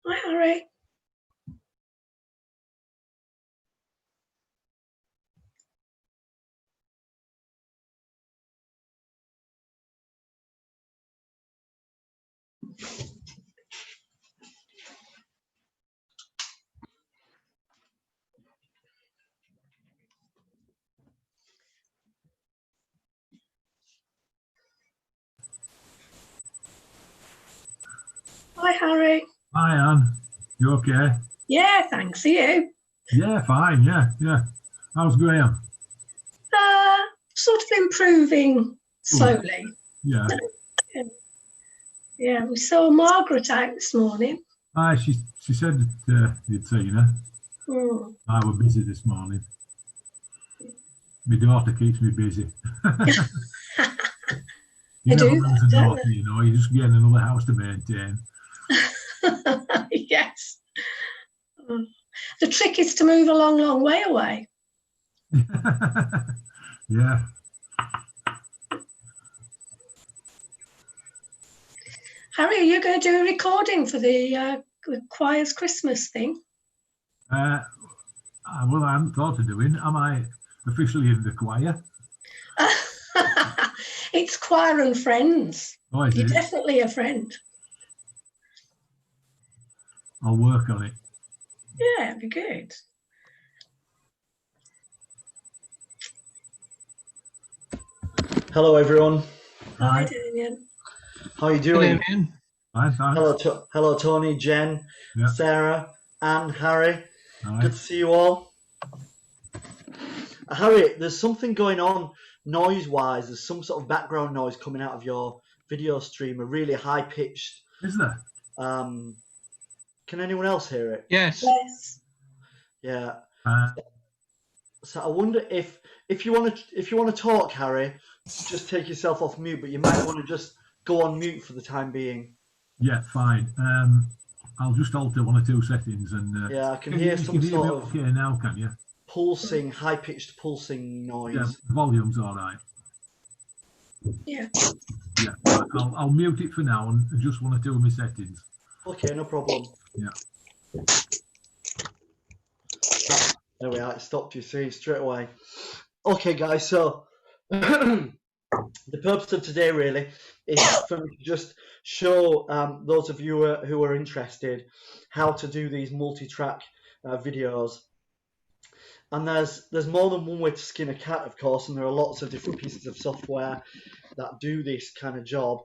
Hi, Harry. Hi, Harry. Hi, Anne. You okay? Yeah, thanks. Are you? Yeah, fine. Yeah. How's Graham? Sort of improving Good. slowly. Yeah. Yeah, we saw Margaret out this morning. Aye, she said that you'd seen her. Mm. I was busy this morning. My daughter keeps me busy. You They never do lose that, a don't daughter, you know. You just get another house to maintain. they? Yes. Mm. The trick is to move a long, long way away. Yeah. Harry, are you going to do a recording for the choir's Christmas thing? Well, I hadn't thought of doing. Am I officially in the choir? It's choir and friends. Oh, is You're it? definitely a friend. I'll work on it. Yeah, it'd be good. Hello, everyone. Hi, Aye. Damien. How are you doing? Aye, thanks. Hello, Tony, Jen, Yeah. Sarah, Anne, Harry. Aye. Good to see you all. Harry, there's something going on noise-wise. There's some sort of background noise coming out of your video stream, a really high-pitched. Is there? Can anyone else hear it? Yes. Yes. Yeah. Uh, So I wonder if you want to talk, Harry, just take yourself off mute. But you might want to just go on mute for the time being. yeah, fine. I'll just alter one or two settings and Yeah, I can hear you some can hear me sort of okay now, can you? pulsing, high-pitched pulsing noise. Yeah, the volume's all right. Yeah. Yeah, right. I'll mute it for now and adjust one or two of my settings. Okay, no problem. Yeah. There we are. It stopped, you see, straight away. Okay, guys, so the purpose of today really is for me to just show those of you who are interested how to do these multi-track videos. And there's more than one way to skin a cat, of course, and there are lots of different pieces of software that do this kind of job.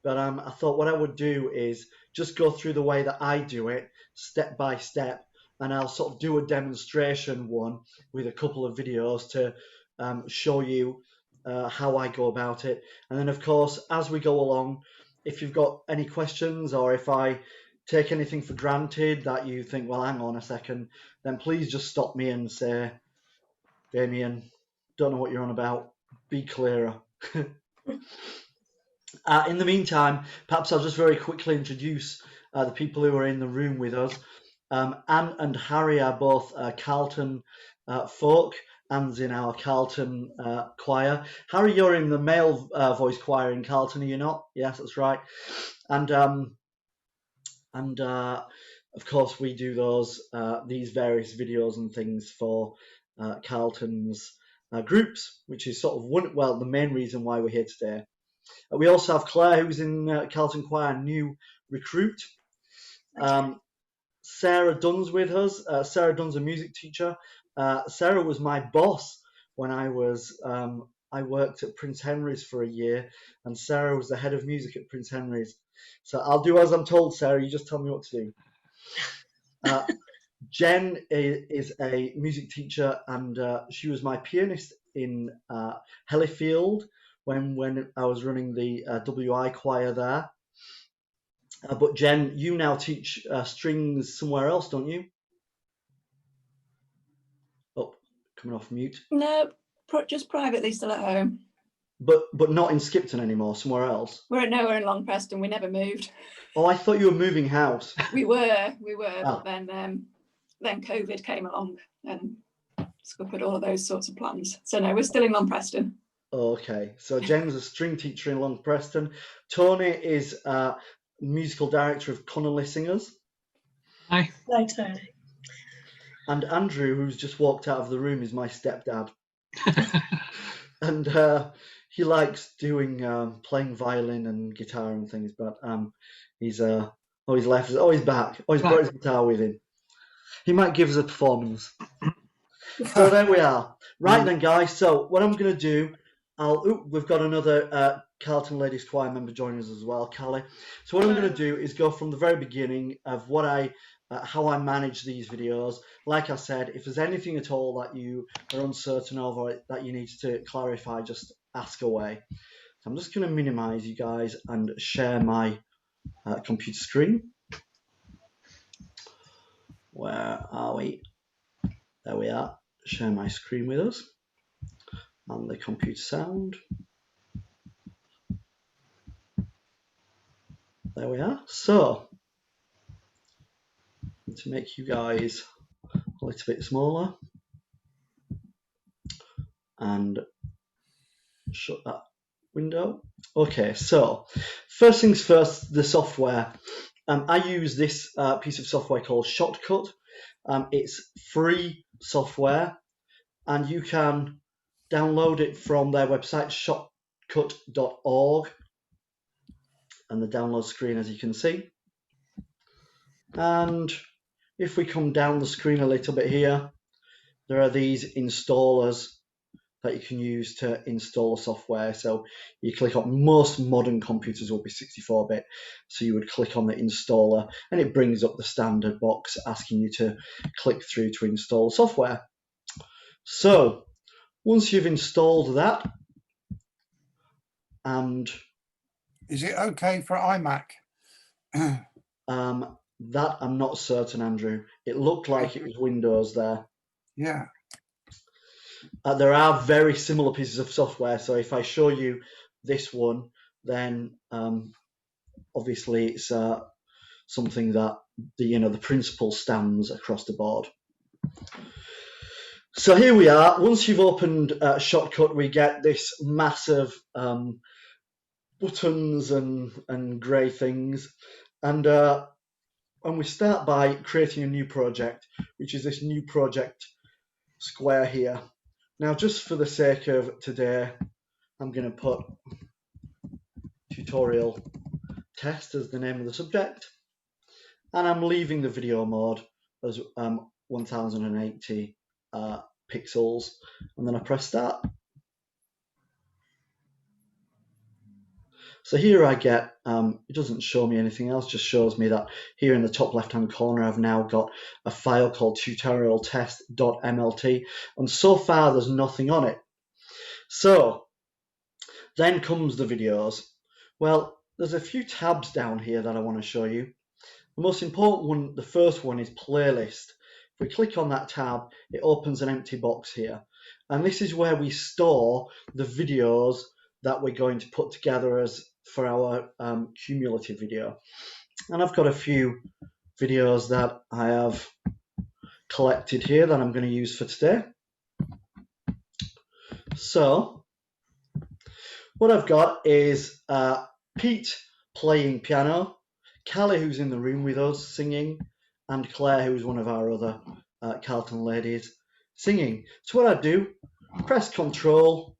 But I thought what I would do is just go through the way that I do it, step by step, and I'll sort of do a demonstration one with a couple of videos to show you how I go about it. And then, of course, as we go along, if you've got any questions or if I take anything for granted that you think, well, hang on a second, then please just stop me and say, Damien, don't know what you're on about. Be clearer. In the meantime, perhaps I'll just very quickly introduce the people who are in the room with us. Anne and Harry are both Carlton folk. Anne's in our Carlton choir. Harry, you're in the male voice choir in Carlton, are you not? Yes, that's right. And of course, we do these various videos and things for Carlton's groups, which is sort of the main reason why we're here today. We also have Claire, who's in Carlton Choir, new recruit. Sarah Dunn's with us. Sarah Dunn's a music teacher. Sarah was my boss when I worked at Prince Henry's for a year, and Sarah was the head of music at Prince Henry's. So I'll do as I'm told, Sarah. You just tell me what to do. Jen is a music teacher, and she was my pianist in Hellifield when I was running the WI choir there. But Jen, you now teach strings somewhere else, don't you? Oh, coming off mute. No, just privately, still at home. But not in Skipton anymore, somewhere else? We're in Long Preston. We never moved. Oh, I thought you were moving house. We were, but then COVID came along and scuppered all of those sorts of plans. So no, we're still in Long Preston. Okay, so Jen's a string teacher in Long Preston. Tony is musical director of Connolly Singers. Hi. Hi, Tony. And Andrew, who's just walked out of the room, is my stepdad. And he likes doing playing violin and guitar and things, but he's always left, always back, always brought his guitar with him. He might give us a performance. So there we are. Right then, guys. So what I'm going to do, we've got another Carlton Ladies Choir member joining us as well, Callie. So what I'm going to do is go from the very beginning of what how I manage these videos. Like I said, if there's anything at all that you are uncertain of or that you need to clarify, just ask away. So I'm just going to minimize you guys and share my computer screen. Where are we? There we are. Share my screen with us and the computer sound. There we are. So, to make you guys a little bit smaller and shut that window. Okay, so first things first, the software. I use this piece of software called Shotcut. It's free software and you can download it from their website, shotcut.org, and the download screen, as you can see. And if we come down the screen a little bit here, there are these installers that you can use to install software. So you click on, most modern computers will be 64-bit, so you would click on the installer and it brings up the standard box asking you to click through to install software. So once you've installed that, and is it okay for iMac? that I'm not certain, Andrew. It looked like it was Windows there. Yeah. There are very similar pieces of software. So if I show you this one, then obviously it's something that the principle stands across the board. So here we are. Once you've opened Shotcut, we get this massive buttons and grey things, and we start by creating a new project, which is this new project square here. Now, just for the sake of today, I'm going to put tutorial test as the name of the subject, and I'm leaving the video mode as 1080 pixels, and then I press start. So here I get, it doesn't show me anything else, just shows me that here in the top left-hand corner, I've now got a file called tutorialtest.mlt, and so far there's nothing on it. So then comes the videos. Well, there's a few tabs down here that I want to show you. The most important one, the first one, is playlist. If we click on that tab, it opens an empty box here. And this is where we store the videos that we're going to put together for our cumulative video. And I've got a few videos that I have collected here that I'm going to use for today. So what I've got is Pete playing piano, Callie, who's in the room with us singing, and Claire, who's one of our other Carlton ladies, singing. So what I do, press Control,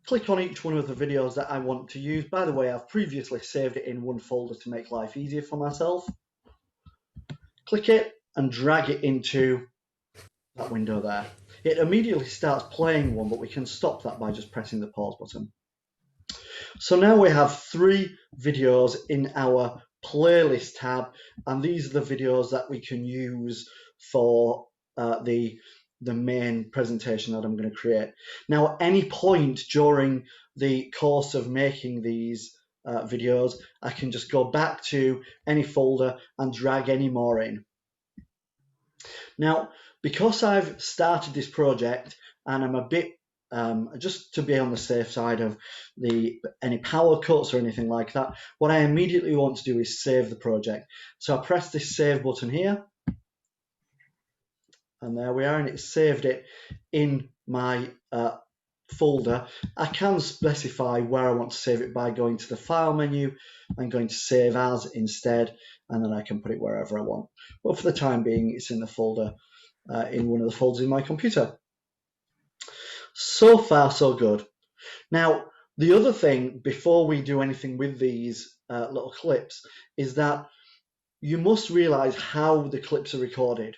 click on each one of the videos that I want to use. By the way, I've previously saved it in one folder to make life easier for myself. Click it and drag it into that window there. It immediately starts playing one, but we can stop that by just pressing the pause button. So now we have 3 videos in our playlist tab, and these are the videos that we can use for the main presentation that I'm going to create. Now, at any point during the course of making these videos, I can just go back to any folder and drag any more in. Now, because I've started this project and I'm a bit, just to be on the safe side of any power cuts or anything like that, what I immediately want to do is save the project. So I press this save button here, and there we are, and it's saved it in my folder. I can specify where I want to save it by going to the file menu, I'm going to save as instead, and then I can put it wherever I want. But for the time being, it's in the folder, in one of the folders in my computer. So far, so good. Now, the other thing, before we do anything with these little clips, is that you must realize how the clips are recorded.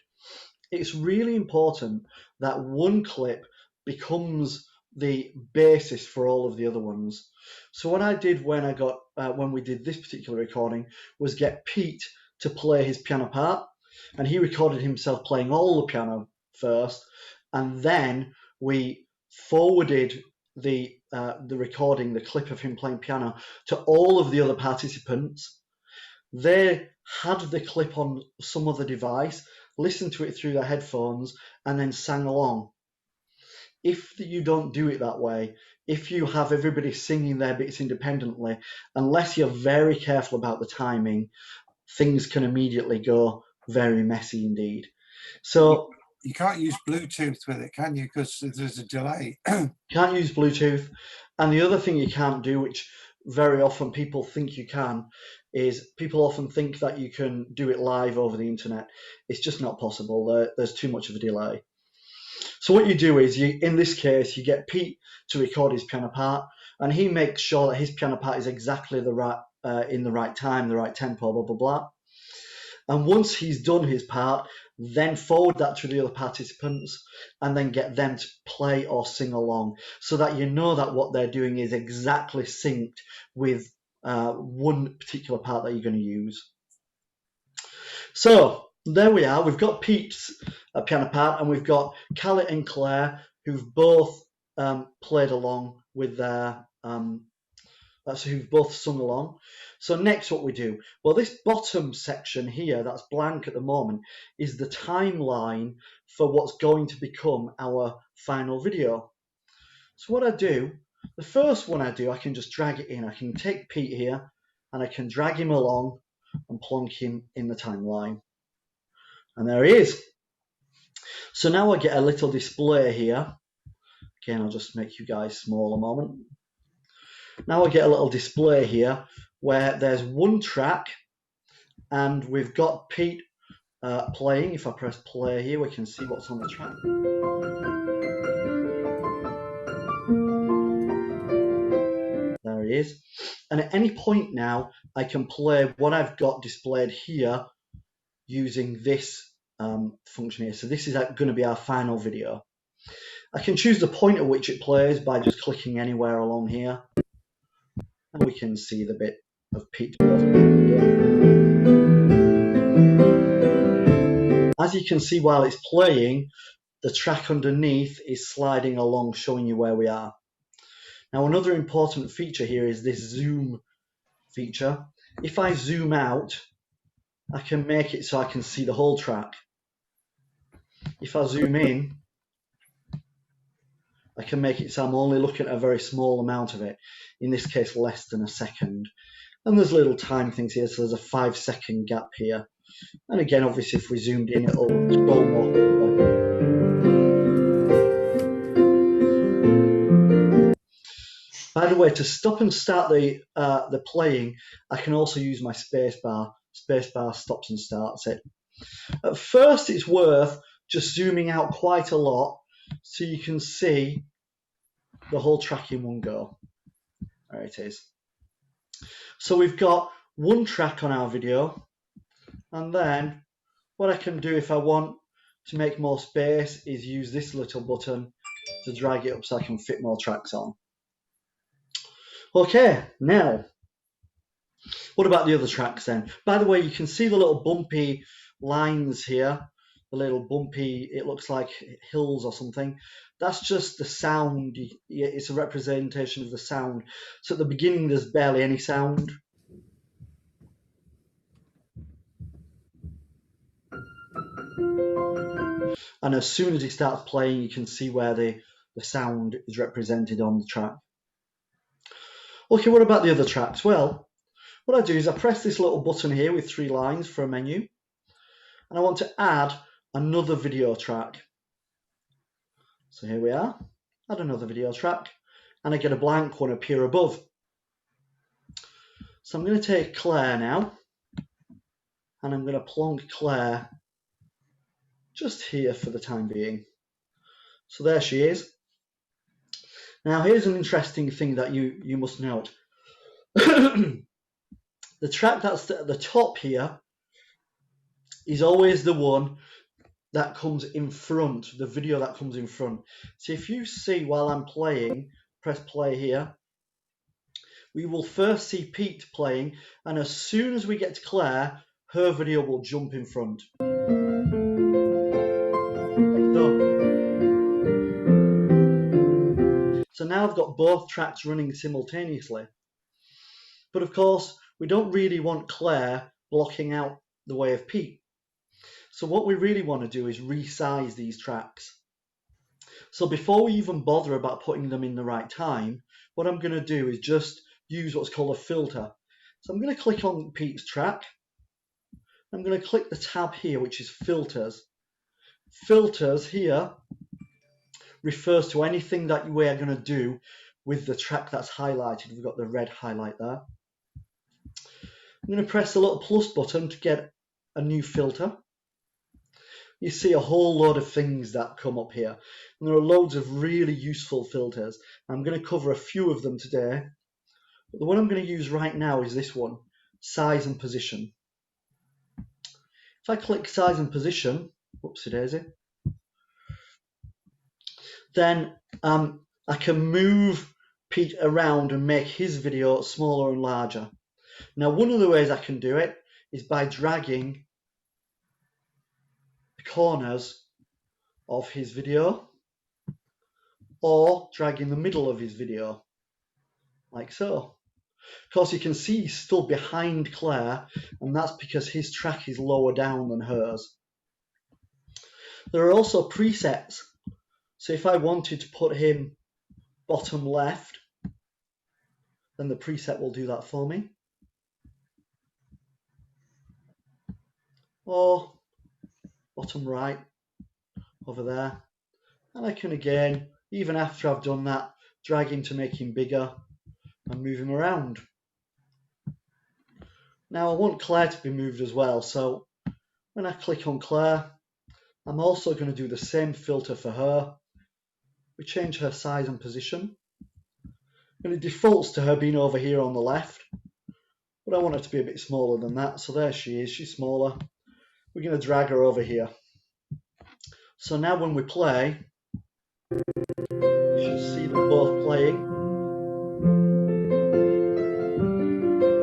It's really important that one clip becomes the basis for all of the other ones. So what I did when we did this particular recording was get Pete to play his piano part, and he recorded himself playing all the piano first, and then we forwarded the recording, the clip of him playing piano, to all of the other participants. They had the clip on some other device, listened to it through their headphones, and then sang along. If you don't do it that way, if you have everybody singing their bits independently, unless you're very careful about the timing, things can immediately go very messy indeed. So you can't use Bluetooth with it, can you? Because there's a delay. Can't use Bluetooth. And the other thing you can't do, which very often people think you can, is people often think that you can do it live over the internet. It's just not possible. There's too much of a delay. So what you do is, in this case, you get Pete to record his piano part, and he makes sure that his piano part is exactly the right in the right time, the right tempo, blah, blah, blah. And once he's done his part, then forward that to the other participants and then get them to play or sing along, so that you know that what they're doing is exactly synced with one particular part that you're going to use. So there we are. We've got Pete's piano part, and we've got Callie and Claire, who've both played along with their who've both sung along. So next what we do, well, this bottom section here that's blank at the moment is the timeline for what's going to become our final video. So what I do, the first one I do, I can just drag it in. I can take Pete here and I can drag him along and plonk him in the timeline. And there he is. So now I get a little display here. Again, I'll just make you guys small a moment. Now I get a little display here where there's one track and we've got Pete playing. If I press play here, we can see what's on the track. There he is. And at any point now, I can play what I've got displayed here using this function here. So this is going to be our final video. I can choose the point at which it plays by just clicking anywhere along here. And we can see the bit of Pete. As you can see, while it's playing, the track underneath is sliding along, showing you where we are. Now, another important feature here is this zoom feature. If I zoom out, I can make it so I can see the whole track. If I zoom in, I can make it so I'm only looking at a very small amount of it, in this case less than a second. And there's little time things here, so there's a 5-second gap here. And again, obviously, if we zoomed in, it'll scroll more. By the way, to stop and start the playing, I can also use my spacebar. Spacebar stops and starts it. At first, it's worth just zooming out quite a lot so you can see the whole track in one go. There it is. So we've got one track on our video, and then what I can do if I want to make more space is use this little button to drag it up so I can fit more tracks on. Okay, now, what about the other tracks then? By the way, you can see the little bumpy lines here, the little bumpy, it looks like hills or something. That's just the sound. It's a representation of the sound. So at the beginning, there's barely any sound. And as soon as it starts playing, you can see where the sound is represented on the track. Okay, what about the other tracks? Well, what I do is I press this little button here with 3 lines for a menu, and I want to add another video track. So here we are, add another video track, and I get a blank one appear above. So I'm going to take Claire now, and I'm going to plonk Claire just here for the time being. So there she is. Now here's an interesting thing that you must note. The track that's at the top here is always the one that comes in front, the video that comes in front. So if you see while I'm playing, press play here, we will first see Pete playing, and as soon as we get to Claire, her video will jump in front. So now I've got both tracks running simultaneously. But of course, we don't really want Claire blocking out the way of Pete. So what we really want to do is resize these tracks. So before we even bother about putting them in the right time, what I'm going to do is just use what's called a filter. So I'm going to click on Pete's track. I'm going to click the tab here, which is filters. Filters here refers to anything that we are going to do with the track that's highlighted. We've got the red highlight there. I'm going to press the little plus button to get a new filter. You see a whole load of things that come up here. And there are loads of really useful filters. I'm going to cover a few of them today. But the one I'm going to use right now is this one, size and position. If I click size and position, whoopsie daisy, then I can move Pete around and make his video smaller and larger. Now, one of the ways I can do it is by dragging the corners of his video or dragging the middle of his video, like so. Of course, you can see he's still behind Claire, and that's because his track is lower down than hers. There are also presets. So if I wanted to put him bottom left, then the preset will do that for me. Or bottom right, over there. And I can again, even after I've done that, drag him to make him bigger and move him around. Now I want Claire to be moved as well, so when I click on Claire, I'm also going to do the same filter for her. We change her size and position, and it defaults to her being over here on the left, but I want her to be a bit smaller than that, so there she is, she's smaller. We're going to drag her over here. So now when we play, you should see them both playing.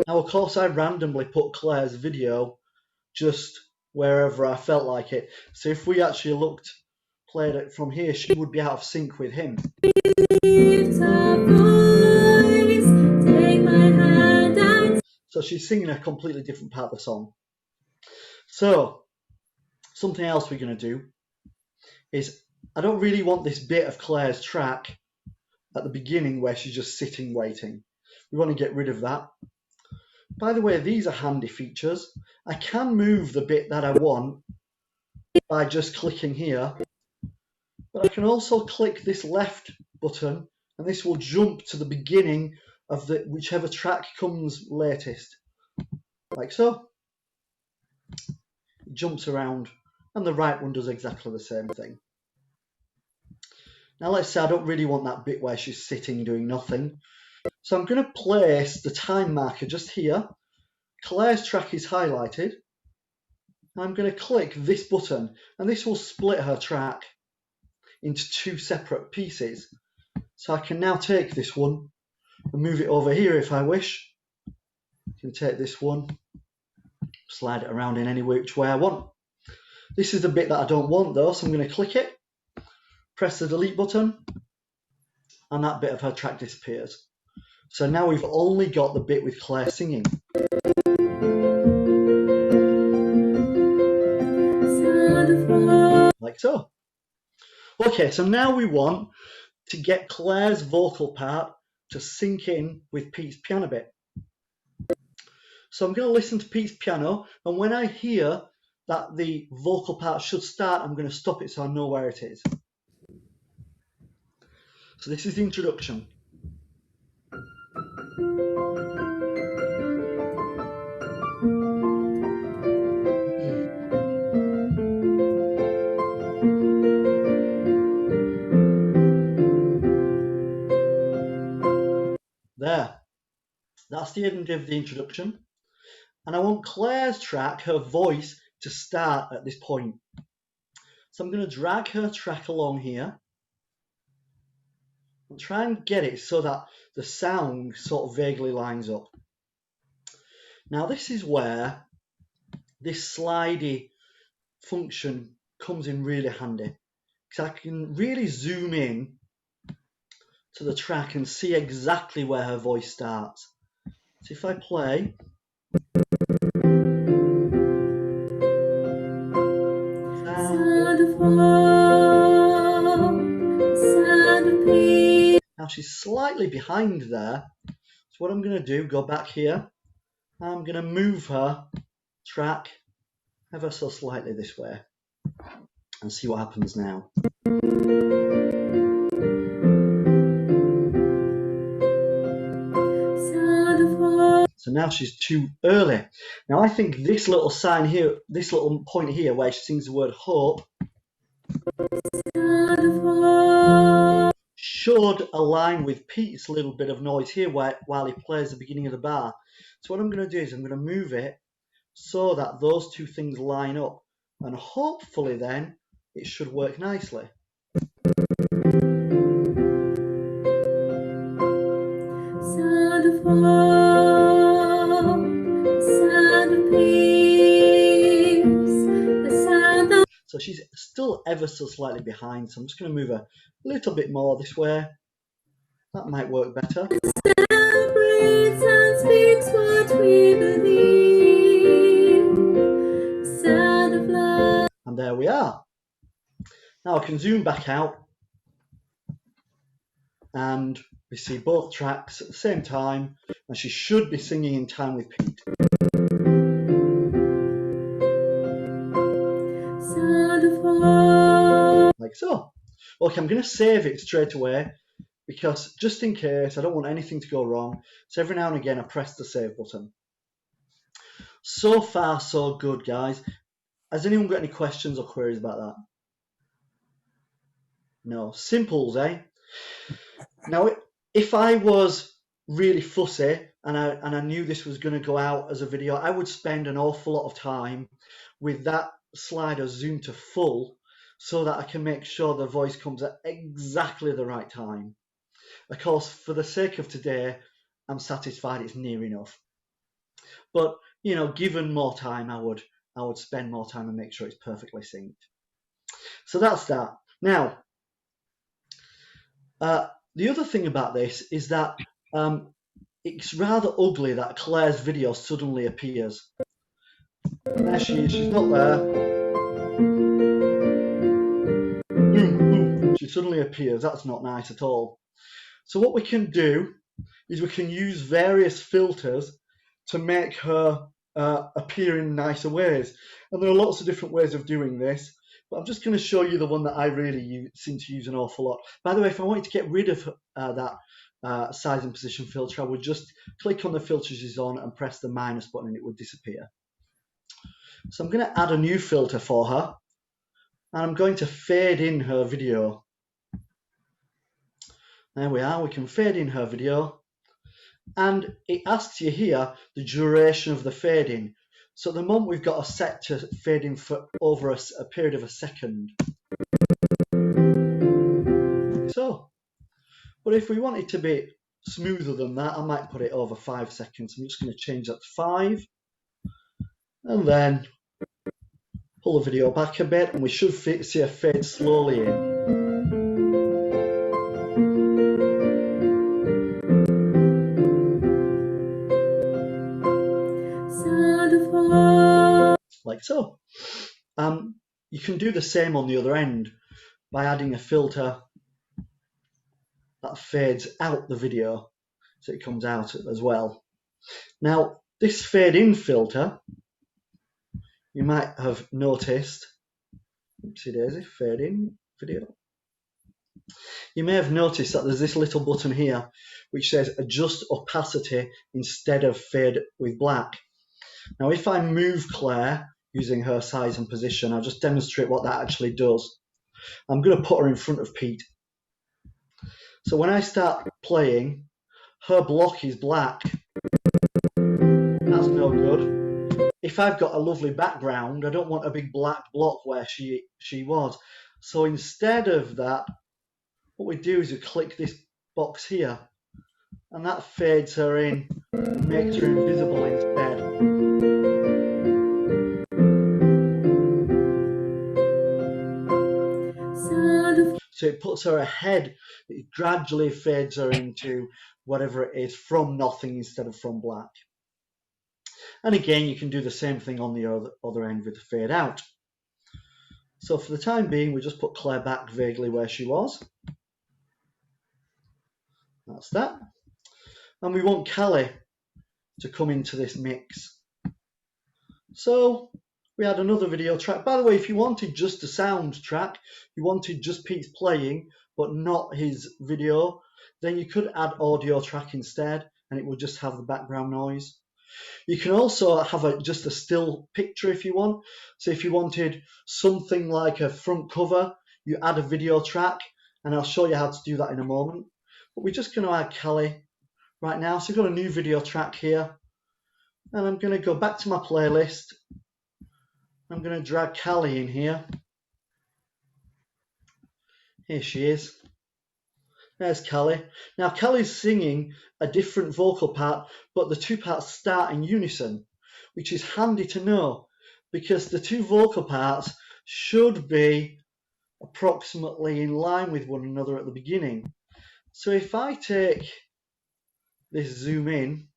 Now of course I randomly put Claire's video just wherever I felt like it. So if we actually played it from here, she would be out of sync with him. So she's singing a completely different part of the song. So something else we're going to do is, I don't really want this bit of Claire's track at the beginning where she's just sitting waiting. We want to get rid of that. By the way, these are handy features. I can move the bit that I want by just clicking here, but I can also click this left button and this will jump to the beginning of whichever track comes latest, like so. It jumps around, and the right one does exactly the same thing. Now let's say I don't really want that bit where she's sitting doing nothing. So I'm going to place the time marker just here. Claire's track is highlighted. I'm going to click this button, and this will split her track into two separate pieces. So I can now take this one and move it over here if I wish. I can take this one, slide it around in any which way I want. This is the bit that I don't want though, so I'm going to click it, press the delete button, and that bit of her track disappears. So now we've only got the bit with Claire singing. Like so. Okay, so now we want to get Claire's vocal part to sync in with Pete's piano bit. So I'm going to listen to Pete's piano, and when I hear that the vocal part should start, I'm going to stop it so I know where it is. So this is the introduction. that's the end of the introduction. And I want Claire's track, her voice, to start at this point. So I'm going to drag her track along here and try and get it so that the sound sort of vaguely lines up. Now this is where this slidey function comes in really handy, because I can really zoom in to the track and see exactly where her voice starts. So if I play, now she's slightly behind there. So what I'm going to do, go back here, I'm going to move her track ever so slightly this way and see what happens now. So now she's too early. Now I think this little sign here, this little point here where she sings the word hope, should align with Pete's little bit of noise here while he plays the beginning of the bar. So what I'm going to do is I'm going to move it so that those two things line up, and hopefully then it should work nicely. So she's still ever so slightly behind, so I'm just going to move her a little bit more this way. That might work better. And there we are. Now I can zoom back out and we see both tracks at the same time, and she should be singing in time with Pete. Like so. Okay, I'm going to save it straight away because just in case, I don't want anything to go wrong. So every now and again I press the save button. So far so good, guys. Has anyone got any questions or queries about that? No. Simples, eh? Now, if I was really fussy and I knew this was going to go out as a video, I would spend an awful lot of time with that slider zoomed to full so that I can make sure the voice comes at exactly the right time. Of course, for the sake of today, I'm satisfied it's near enough. But, you know, given more time, I would spend more time and make sure it's perfectly synced. So that's that. Now, the other thing about this is that it's rather ugly that Claire's video suddenly appears. There she is, she's not there. She suddenly appears, that's not nice at all. So what we can do is we can use various filters to make her appear in nicer ways. And there are lots of different ways of doing this, but I'm just going to show you the one that I really seem to use an awful lot. By the way, if I wanted to get rid of that size and position filter, I would just click on the filters is on and press the minus button and it would disappear. So I'm going to add a new filter for her, and I'm going to fade in her video. There we are, we can fade in her video, and it asks you here the duration of the fade in. So at the moment we've got a set to fade in for over a period of a second. So, but if we want it to be smoother than that, I might put it over 5 seconds. I'm just going to change that to 5, and then pull the video back a bit, and we should see a fade slowly in. Like so. You can do the same on the other end by adding a filter that fades out the video so it comes out as well. Now this fade in filter, you might have noticed, oopsie daisy, fade in video. You may have noticed that there's this little button here which says adjust opacity instead of fade with black. Now if I move Claire using her size and position, I'll just demonstrate what that actually does. I'm going to put her in front of Pete. So when I start playing, her block is black. I've got a lovely background, I don't want a big black block where she was. So instead of that, what we do is we click this box here, and that fades her in and makes her invisible instead. So it puts her ahead, it gradually fades her into whatever it is from nothing instead of from black. And again, you can do the same thing on the other end with the fade out. So for the time being, we just put Claire back vaguely where she was. That's that. And we want Callie to come into this mix. So we had another video track. By the way, if you wanted just a sound track, you wanted just Pete's playing, but not his video, then you could add audio track instead, and it would just have the background noise. You can also have just a still picture if you want. So if you wanted something like a front cover, you add a video track, and I'll show you how to do that in a moment. But we're just going to add Callie right now. So I've got a new video track here, and I'm going to go back to my playlist. I'm going to drag Callie in here. Here she is. There's Callie. Now Callie's singing a different vocal part, but the two parts start in unison, which is handy to know because the two vocal parts should be approximately in line with one another at the beginning. So if I take this zoom in,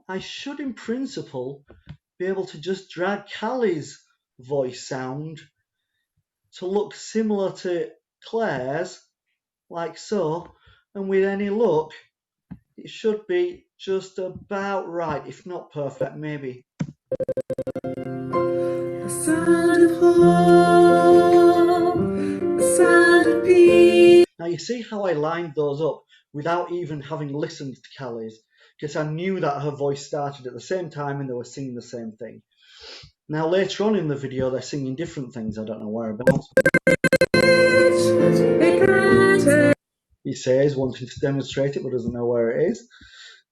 I should in principle be able to just drag Callie's voice sound to look similar to Claire's, like so, and with any luck it should be just about right, if not perfect, maybe. The sound of home, the sound of peace. Now you see how I lined those up without even having listened to Callie's, because I knew that her voice started at the same time and they were singing the same thing. Now later on in the video they're singing different things, I don't know whereabouts. He says, wanting to demonstrate it but doesn't know where it is.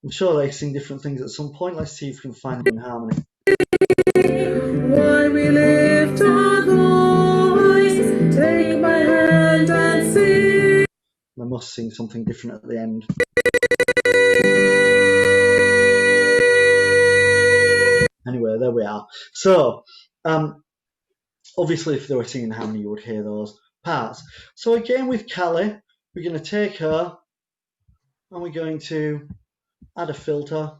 I'm sure they sing different things at some point. Let's see if we can find them in harmony. Why we lift our voice, take my hand and sing. They must sing something different at the end. Anyway, there we are. So, obviously if they were singing harmony you would hear those parts. So again with Callie, we're going to take her and we're going to add a filter.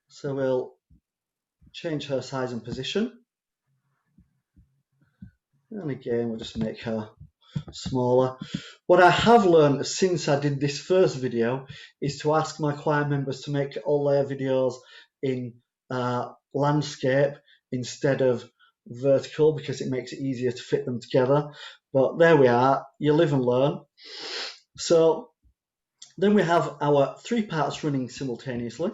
So we'll change her size and position. And again, we'll just make her smaller. What I have learned since I did this first video is to ask my choir members to make all their videos in landscape instead of vertical, because it makes it easier to fit them together. But there we are, you live and learn. So then we have our three parts running simultaneously.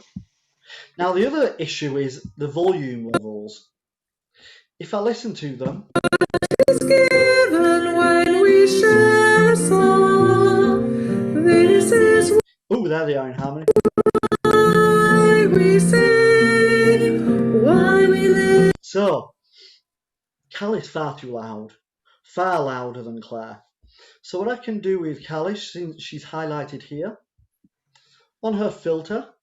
Now the other issue is the volume levels. If I listen to them, oh, there they are in harmony. So Callie's far too loud, far louder than Claire. So what I can do with Callie, since she's highlighted here, on her filter,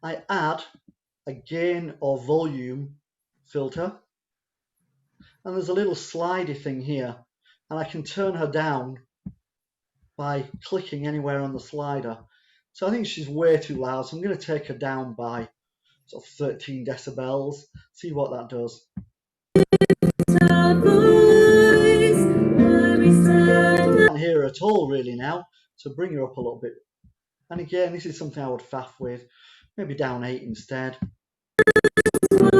I add a gain or volume filter, and there's a little slidey thing here, and I can turn her down by clicking anywhere on the slider. So I think she's way too loud, so I'm going to take her down by sort of 13 decibels, see what that does. Can't hear her at all really now, so bring her up a little bit. And again, this is something I would faff with, maybe down 8 instead. They're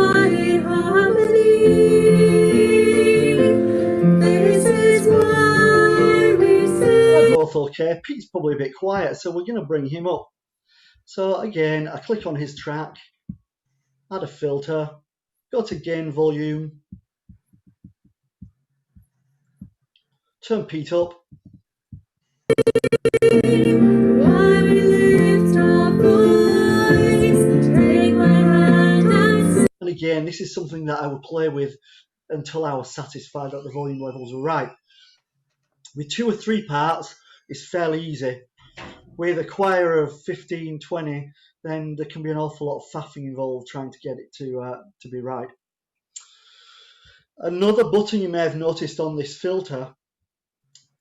both okay. Pete's probably a bit quiet, so we're going to bring him up. So again, I click on his track, add a filter, go to gain volume, turn Pete up. Why we lift our voice, take my this is something that I would play with until I was satisfied that the volume levels were right. With 2 or 3 parts, it's fairly easy. With a choir of 15, 20, then there can be an awful lot of faffing involved trying to get it to be right. Another button you may have noticed on this filter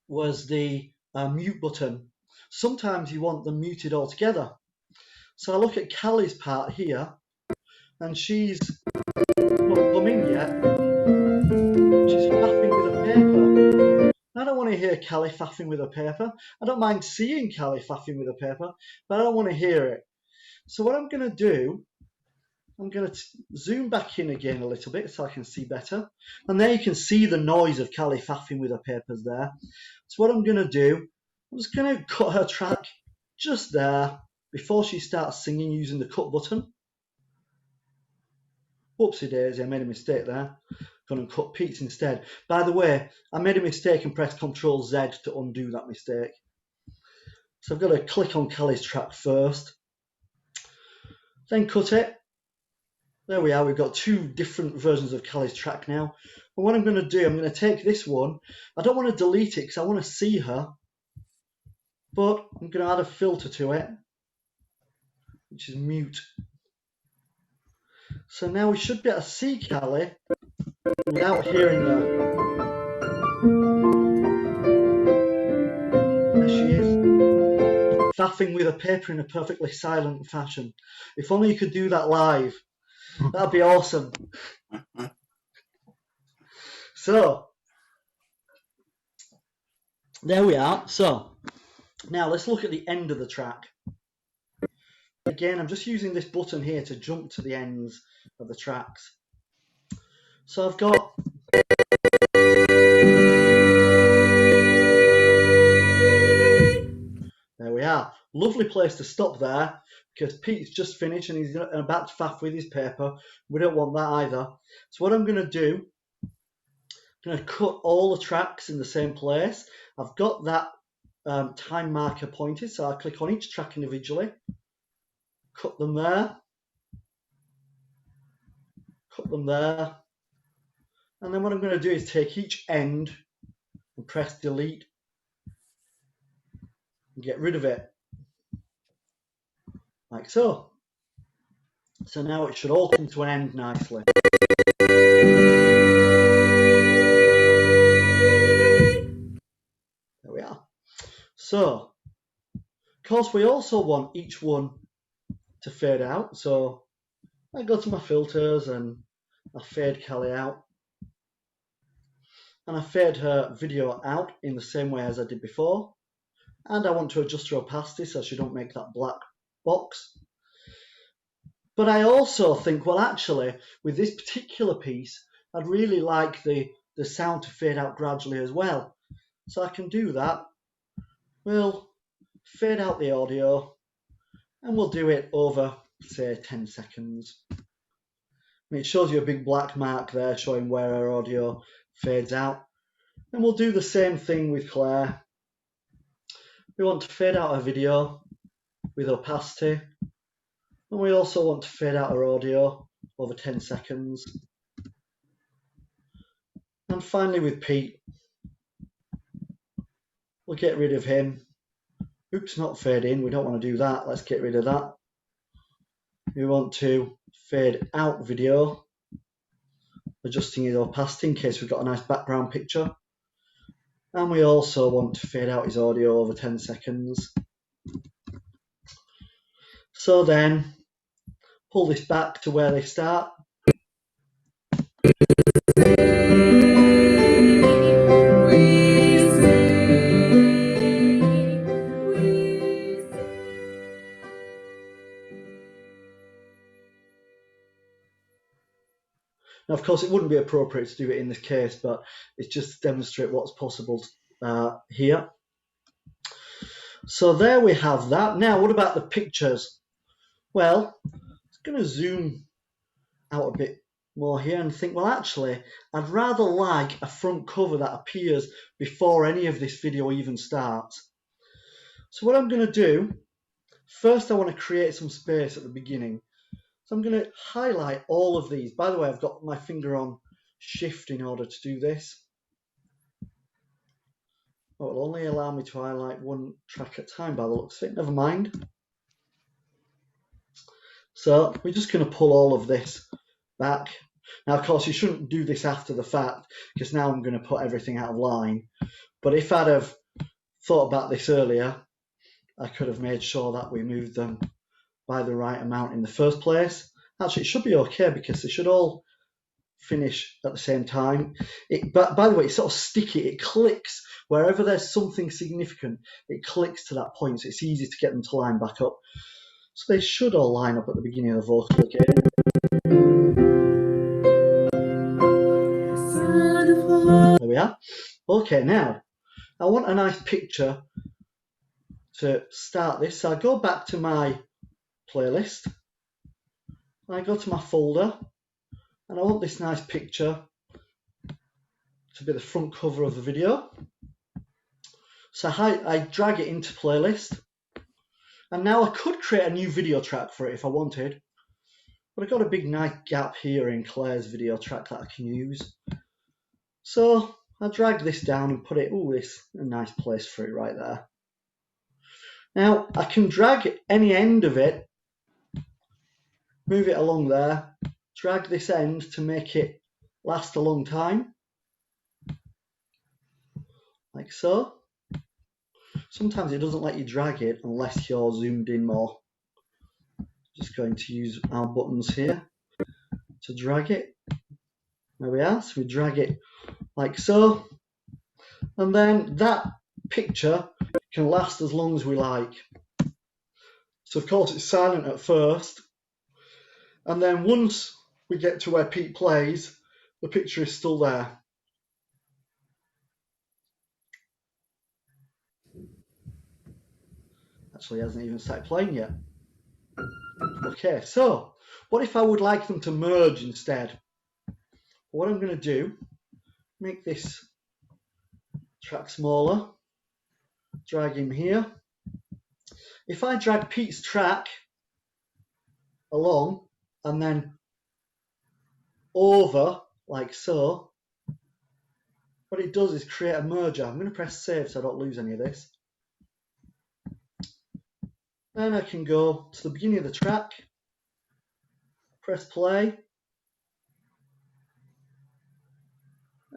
was the mute button. Sometimes you want them muted altogether. So I look at Callie's part here, and she's not come in yet. She's faffing with a paper. I don't want to hear Callie faffing with a paper. I don't mind seeing Callie faffing with a paper, but I don't want to hear it. So what I'm going to do, I'm going to zoom back in again a little bit so I can see better. And there you can see the noise of Callie faffing with her papers there. So what I'm going to do, I'm just going to cut her track just there before she starts singing using the cut button. Whoopsie daisy, I made a mistake there. Going to cut Pete's instead. By the way, I made a mistake and pressed Ctrl Z to undo that mistake. So I've got to click on Callie's track first, then cut it. There we are, we've got 2 different versions of Callie's track now. And what I'm going to do, I'm going to take this one. I don't want to delete it because I want to see her, but I'm going to add a filter to it, which is mute. So now we should be able to see Callie without hearing her. There she is, faffing with a paper in a perfectly silent fashion. If only you could do that live. That'd be awesome. So, there we are. So, now let's look at the end of the track. Again, I'm just using this button here to jump to the ends of the tracks. So I've got there we are. Lovely place to stop there because Pete's just finished and he's about to faff with his paper. We don't want that either. So what I'm going to do, I'm going to cut all the tracks in the same place. I've got that time marker pointed, so I'll click on each track individually, cut them there, cut them there, and then what I'm going to do is take each end and press delete and get rid of it, like so. So now it should all come to an end nicely. There we are. So, of course, we also want each one to fade out. So I go to my filters and I fade Callie out. And I fade her video out in the same way as I did before. And I want to adjust her opacity so she don't make that black box. But I also think, well, actually, with this particular piece, I'd really like the sound to fade out gradually as well. So I can do that. We'll fade out the audio and we'll do it over, say, 10 seconds. And it shows you a big black mark there showing where our audio fades out. And we'll do the same thing with Claire. We want to fade out our video with opacity. And we also want to fade out our audio over 10 seconds. And finally with Pete, we'll get rid of him. Oops, not fade in, we don't want to do that. Let's get rid of that. We want to fade out video, adjusting his opacity in case we've got a nice background picture. And we also want to fade out his audio over 10 seconds. So then, pull this back to where they start. Now, of course, it wouldn't be appropriate to do it in this case, but it's just to demonstrate what's possible here. So there we have that. Now, what about the pictures? Well, I'm going to zoom out a bit more here and think, well, actually, I'd rather like a front cover that appears before any of this video even starts. So what I'm going to do, first I want to create some space at the beginning. So I'm going to highlight all of these. By the way, I've got my finger on Shift in order to do this. Oh, it'll only allow me to highlight one track at a time by the looks of it. Never mind. So we're just going to pull all of this back. Now, of course, you shouldn't do this after the fact, because now I'm going to put everything out of line. But if I'd have thought about this earlier, I could have made sure that we moved them by the right amount in the first place. Actually, it should be okay because they should all finish at the same time. But by the way, it's sort of sticky. It clicks wherever there's something significant. It clicks to that point, so it's easy to get them to line back up. So they should all line up at the beginning of the vocal again. There we are. Okay, now I want a nice picture to start this. So I go back to my playlist. I go to my folder, and I want this nice picture to be the front cover of the video. So I drag it into playlist, and now I could create a new video track for it if I wanted, but I've got a big nice gap here in Claire's video track that I can use. So I drag this down and put it, this a nice place for it right there. Now I can drag any end of it, move it along there, drag this end to make it last a long time, like so. Sometimes it doesn't let you drag it unless you're zoomed in more. Just going to use our buttons here to drag it. There we are. So we drag it like so. And then that picture can last as long as we like. So of course it's silent at first. And then once we get to where Pete plays, the picture is still there. Actually, hasn't even started playing yet. Okay, so what if I would like them to merge instead? What I'm going to do, make this track smaller, drag him here. If I drag Pete's track along and then over like so, what it does is create a merger. I'm going to press save so I don't lose any of this. Then I can go to the beginning of the track, press play,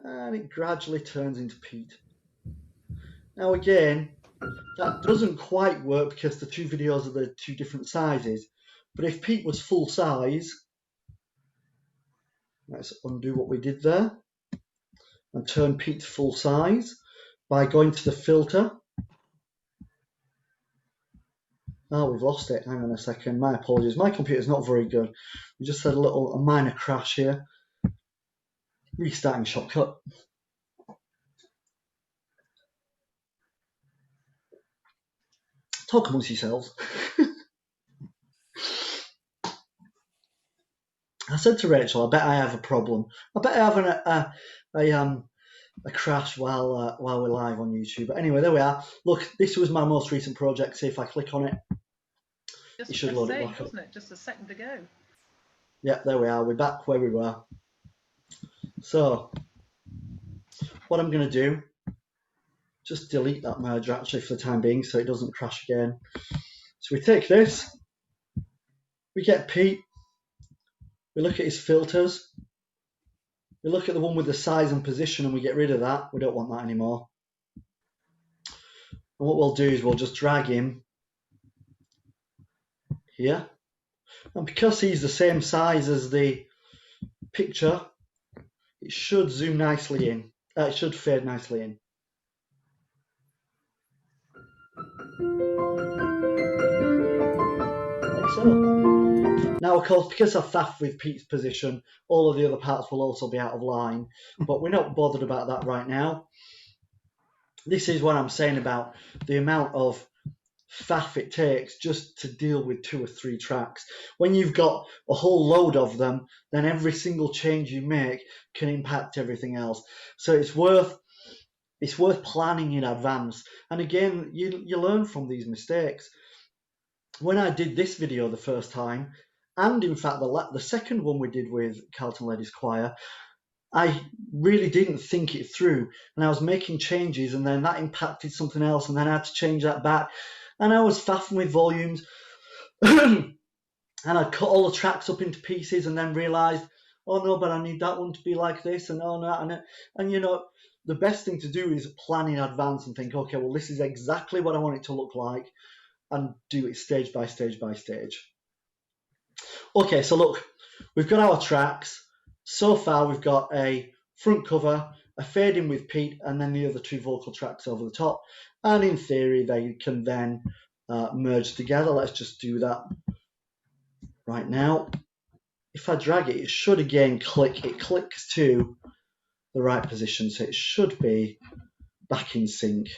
and it gradually turns into Pete. Now again, that doesn't quite work because the two videos are the two different sizes. But if Pete was full size, let's undo what we did there and turn Pete to full size by going to the filter. Oh, we've lost it. Hang on a second. My apologies. My computer's not very good. We just had a minor crash here. Restarting Shotcut. Talk amongst yourselves. I said to Rachel, I bet I have a problem. I bet I have a crash while we're live on YouTube. But anyway, there we are. Look, this was my most recent project. See if I click on it. Just it should load it back up. wasn't it? Just a second ago. Yeah, there we are. We're back where we were. So, what I'm going to do, just delete that merger actually for the time being so it doesn't crash again. So we take this, we get Pete, we look at his filters, we look at the one with the size and position and we get rid of that. We don't want that anymore. And what we'll do is we'll just drag him here. And because he's the same size as the picture, it should zoom nicely in. It should fade nicely in. Like so. Now, of course, because I've faffed with Pete's position, all of the other parts will also be out of line, but we're not bothered about that right now. This is what I'm saying about the amount of faff it takes just to deal with 2 or 3 tracks. When you've got a whole load of them, then every single change you make can impact everything else. So it's worth planning in advance. And again, you learn from these mistakes. When I did this video the first time, And in fact, the second one we did with Carlton Ladies Choir, I really didn't think it through, and I was making changes, and then that impacted something else, and then I had to change that back, and I was faffing with volumes, and I'd cut all the tracks up into pieces, and then realised, oh no, but I need that one to be like this, and oh no, and you know, the best thing to do is plan in advance and think, okay, well, this is exactly what I want it to look like, and do it stage by stage by stage. Okay, so look, we've got our tracks. So far, we've got a front cover, a fade in with Pete, and then the other 2 vocal tracks over the top. And in theory, they can then merge together. Let's just do that right now. If I drag it, it should again click. It clicks to the right position, so it should be back in sync.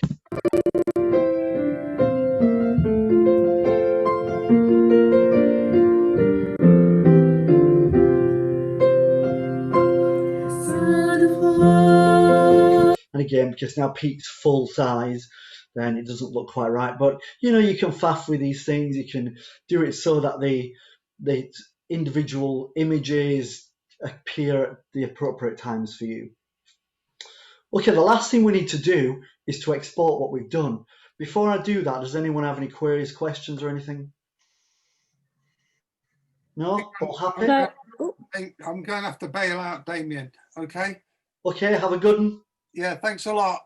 And again, because now Pete's full size, then it doesn't look quite right. But you know, you can faff with these things. You can do it so that the individual images appear at the appropriate times for you. Okay, the last thing we need to do is to export what we've done. Before I do that, does anyone have any queries, questions, or anything? No? All happy? No. I'm going to have to bail out, Damien. Okay. Okay, have a good one. Yeah, thanks a lot.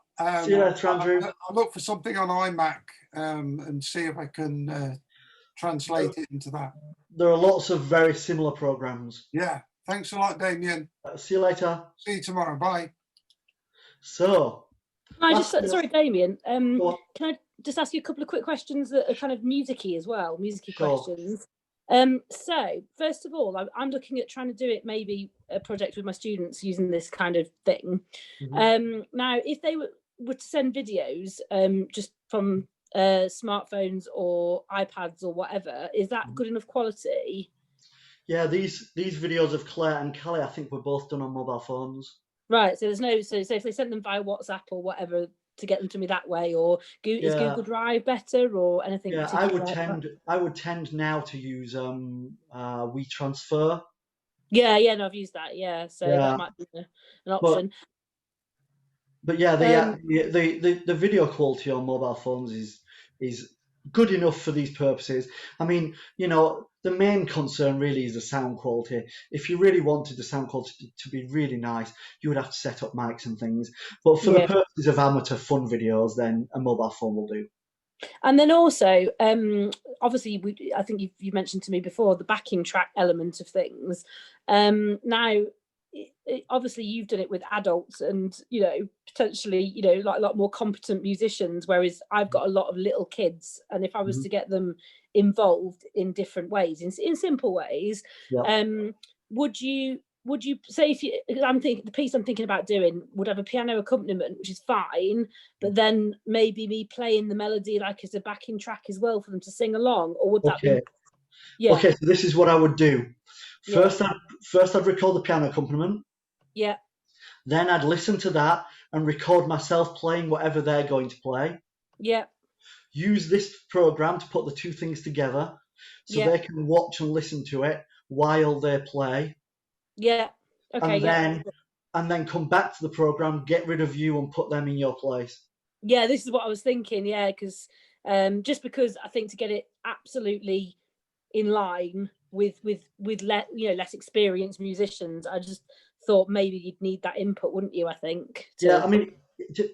See you later, Andrew. I'll look for something on iMac and see if I can translate it into that. There are lots of very similar programs. Yeah, thanks a lot, Damien. See you later. See you tomorrow. Bye. So, Can I just, sorry, Damien, go on. can I just ask you a couple of quick questions that are kind of music-y as well, music-y Sure. questions? So, first of all, I'm looking at trying to do it, maybe a project with my students using this kind of thing. Now, if they were to send videos just from smartphones or iPads or whatever, is that good enough quality? Yeah, these videos of Claire and Callie, I think, were both done on mobile phones. Right, so there's no, so if they sent them via WhatsApp or whatever to get them to me that way, or is Google Drive better or anything? Yeah, I would tend now to use WeTransfer. Yeah, no, I've used that. Yeah, so that might be an option. But yeah, the video quality on mobile phones is good enough for these purposes. I mean, you know, the main concern really is the sound quality. If you really wanted the sound quality to be really nice, you would have to set up mics and things. But for the purposes of amateur fun videos, then a mobile phone will do. And then also, obviously, I think you mentioned to me before the backing track element of things. Now, obviously, you've done it with adults and, you know, potentially, you know, like a lot more competent musicians, whereas I've got a lot of little kids. And if I was to get them involved in different ways, in simple ways, would you say, I'm thinking the piece I'm thinking about doing would have a piano accompaniment, which is fine, but then maybe me playing the melody like as a backing track as well for them to sing along, or would that be? Yeah. Okay, so this is what I would do. First, I'd record the piano accompaniment. Yeah. Then I'd listen to that and record myself playing whatever they're going to play. Yeah. Use this program to put the two things together, so they can watch and listen to it while they play. Yeah. Okay. And then come back to the program, get rid of you, and put them in your place. Yeah, this is what I was thinking. Yeah, because just because I think to get it absolutely in line with less experienced musicians, I just thought maybe you'd need that input, wouldn't you? I think. Yeah, I mean,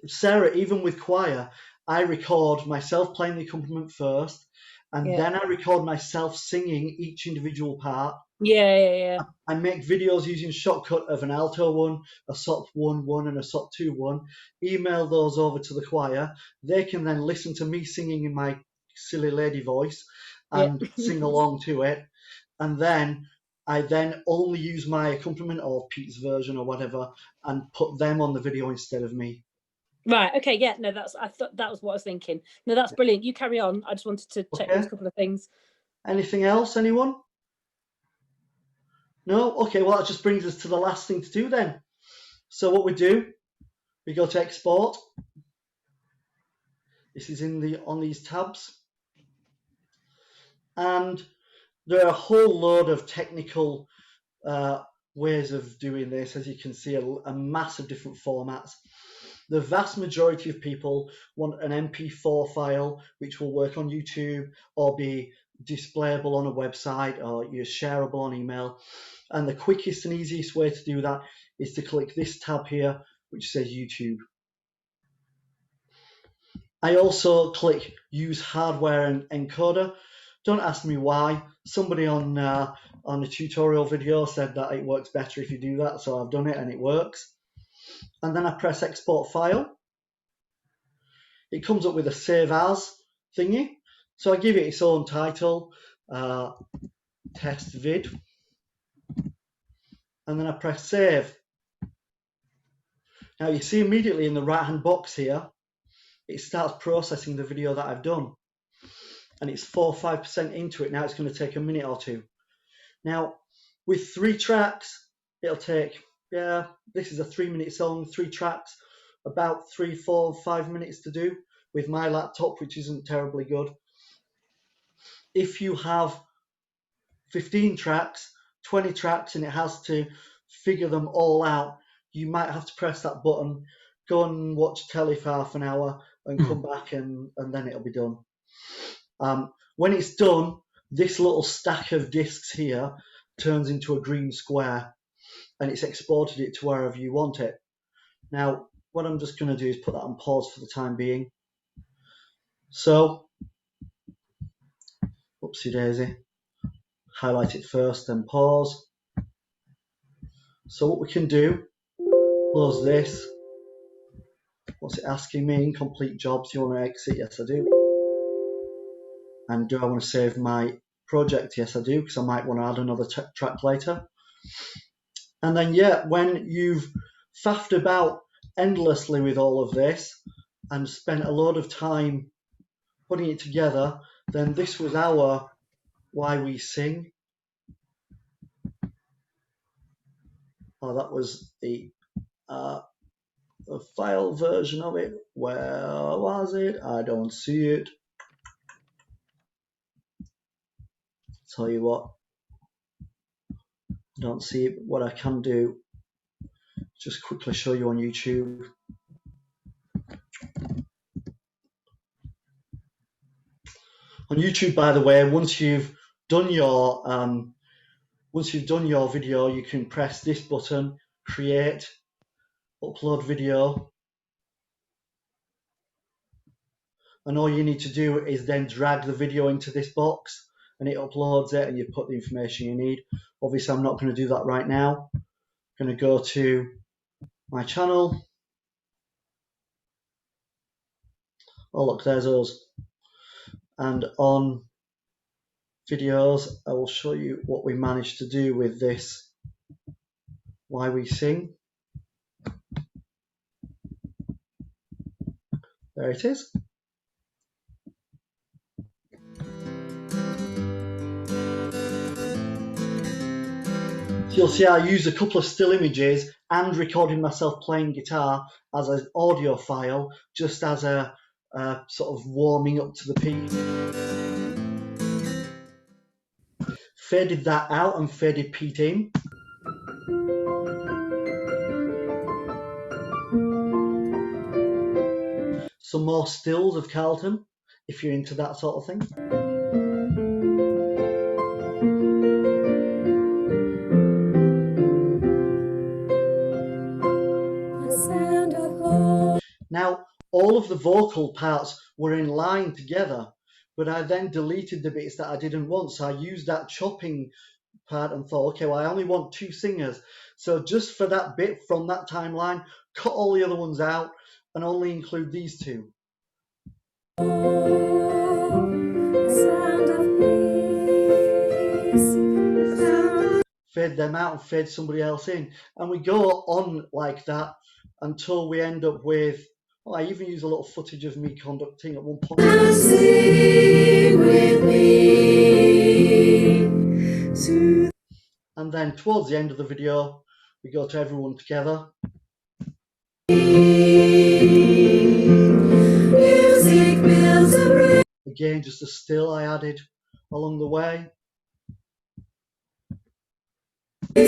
Sarah, even with choir, I record myself playing the accompaniment first, and then I record myself singing each individual part. Yeah. I make videos using Shotcut of an alto one, a sop 1-1, and a sop 2-1. Email those over to the choir. They can then listen to me singing in my silly lady voice and sing along to it. And then I only use my accompaniment or Pete's version or whatever, and put them on the video instead of me. Right. Okay. Yeah. No, I thought that was what I was thinking. No, that's brilliant. You carry on. I just wanted to check those couple of things. Anything else? Anyone? No? Okay. Well, that just brings us to the last thing to do then. So what we do, we go to export. This is on these tabs. And There are a whole load of technical ways of doing this. As you can see, a mass of different formats. The vast majority of people want an MP4 file, which will work on YouTube or be displayable on a website or shareable on email. And the quickest and easiest way to do that is to click this tab here, which says YouTube. I also click Use Hardware and Encoder. Don't ask me why. Somebody on a tutorial video said that it works better if you do that, so I've done it and it works. And then I press Export File. It comes up with a Save As thingy. So I give it its own title, Test Vid. And then I press Save. Now you see immediately in the right-hand box here, it starts processing the video that I've done. And it's 4 or 5% into it. Now it's going to take a minute or two. Now, with 3 tracks, it'll take, this is a 3-minute song, 3 tracks, about 3, 4, 5 minutes to do with my laptop, which isn't terribly good. If you have 15 tracks, 20 tracks, and it has to figure them all out, you might have to press that button, go and watch telly for half an hour, and come back, and then it'll be done. When it's done, this little stack of discs here turns into a green square, and it's exported it to wherever you want it. Now, what I'm just going to do is put that on pause for the time being. So, whoopsie daisy, highlight it first, then pause. So what we can do, close this. What's it asking me? Incomplete jobs. Do you want to exit? Yes, I do. And do I want to save my project? Yes, I do, because I might want to add another track later. And then, yeah, when you've faffed about endlessly with all of this and spent a load of time putting it together, then this was our Why We Sing. Oh, that was the file version of it. Where was it? I don't see it. Tell you what, I don't see it. What I can do, just quickly show you on YouTube. On YouTube, by the way, once you've done your video, you can press this button, create, upload video, and all you need to do is then drag the video into this box, and it uploads it, and you put the information you need. Obviously, I'm not going to do that right now. I'm going to go to my channel. Oh, look, there's us. And on videos, I will show you what we managed to do with this Why We Sing. There it is. So you'll see I used a couple of still images and recording myself playing guitar as an audio file, just as a sort of warming up to the piece. Faded that out and faded Pete in. Some more stills of Carlton, if you're into that sort of thing. Now, all of the vocal parts were in line together, but I then deleted the bits that I didn't want. So I used that chopping part and thought, okay, well, I only want 2 singers. So just for that bit from that timeline, cut all the other ones out and only include these 2. Fade them out and fade somebody else in. And we go on like that until we end up with, oh, I even use a little footage of me conducting at one point. Sing with me. And then towards the end of the video, we go to everyone together. Music builds a bridge. Again, just a still I added along the way. So,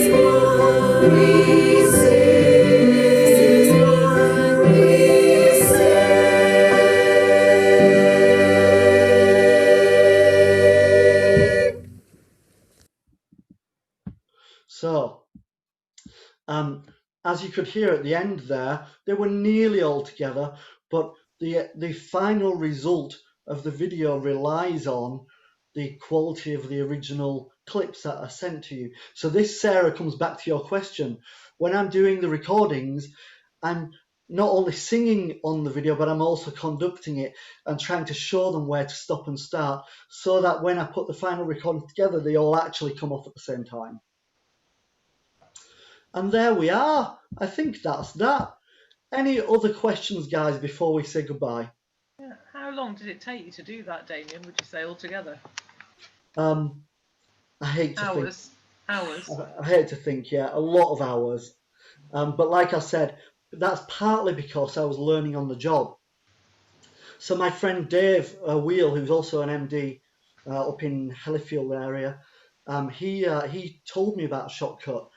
as you could hear at the end there, they were nearly all together, but the final result of the video relies on the quality of the original clips that are sent to you. So this, Sarah, comes back to your question. When I'm doing the recordings, I'm not only singing on the video, but I'm also conducting it and trying to show them where to stop and start, so that when I put the final recording together, they all actually come off at the same time. And there we are. I think that's that. Any other questions, guys, before we say goodbye? Yeah. How long did it take you to do that, Damien, would you say, altogether? I hate to think. Hours. I hate to think, yeah, a lot of hours. But like I said, that's partly because I was learning on the job. So my friend Dave Wheel, who's also an MD up in Hellifield area, he told me about Shotcut,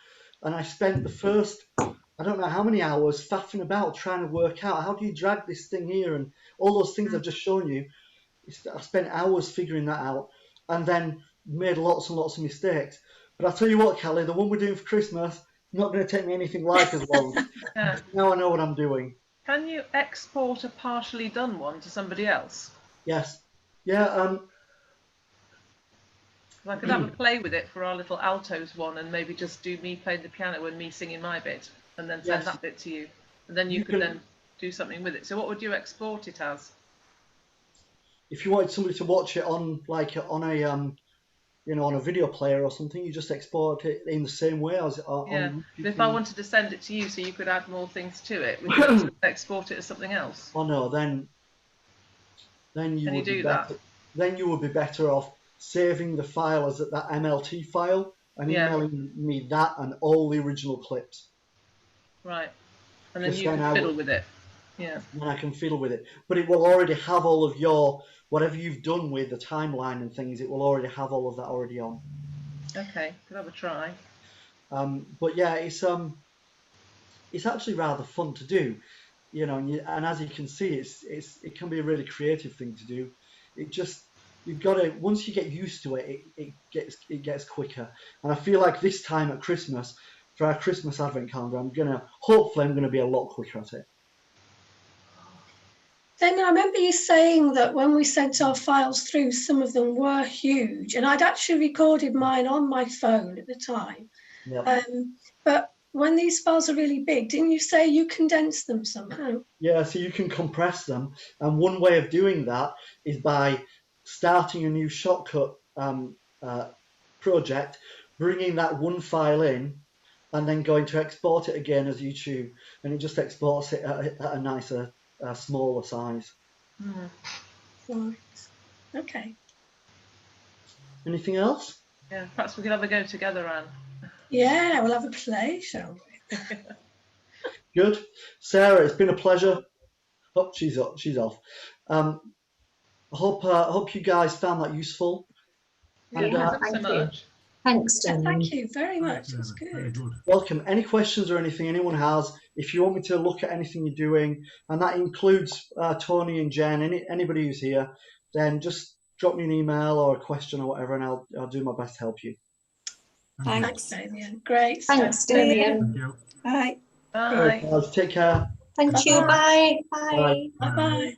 and I spent the first, I don't know how many hours faffing about trying to work out how do you drag this thing here and all those things I've just shown you. I spent hours figuring that out, and then made lots and lots of mistakes. But I'll tell you what, Callie, the one we're doing for Christmas, not going to take me anything like as long. Yeah. Now I know what I'm doing. Can you export a partially done one to somebody else? Yes. Yeah. I could have a play with it for our little altos one, and maybe just do me playing the piano and me singing my bit, and then send Yes. that bit to you, and then you could then do something with it. So what would you export it as? If you wanted somebody to watch it on, like, on a on a video player or something, you just export it in the same way as on Yeah. YouTube. If I wanted to send it to you so you could add more things to it, would you export it as something else? Oh no, then you Can you would be do better. that? Then you would be better off saving the file as that MLT file and Yeah. emailing me that and all the original clips. Right. And then Just you then can fiddle with it. Yeah. Then I can fiddle with it. But it will already have all of your, whatever you've done with the timeline and things, it will already have all of that already on. Okay, could have a try. But yeah, it's actually rather fun to do, and as you can see, it can be a really creative thing to do. It just, you've got to, once you get used to it, it gets quicker. And I feel like this time at Christmas, for our Christmas Advent calendar, hopefully I'm gonna be a lot quicker at it. Damien, I remember you saying that when we sent our files through, some of them were huge, and I'd actually recorded mine on my phone at the time. Yep. But when these files are really big, didn't you say you condense them somehow? Yeah, so you can compress them, and one way of doing that is by starting a new Shotcut project, bringing that one file in, and then going to export it again as YouTube, and it just exports it at a nicer, smaller size. Right. Okay. Anything else? Yeah, perhaps we could have a go together, Anne. Yeah, we'll have a play, shall we? Good. Sarah, it's been a pleasure. Oh, she's off. I hope you guys found that useful. Yeah, And, thanks so much. Thanks, Yeah, Damien. thank you very much. That's Very good. good. welcome. Any questions or anything anyone has, if you want me to look at anything you're doing, and that includes Tony and Jen, anybody who's here, then just drop me an email or a question or whatever, and I'll do my best to help you. Thanks, Damien. Great. Thanks, stuff. Damien. Thank you. Bye. Bye. Guys, take care. Thank you. Bye-bye. Bye. Bye. Bye. Bye-bye.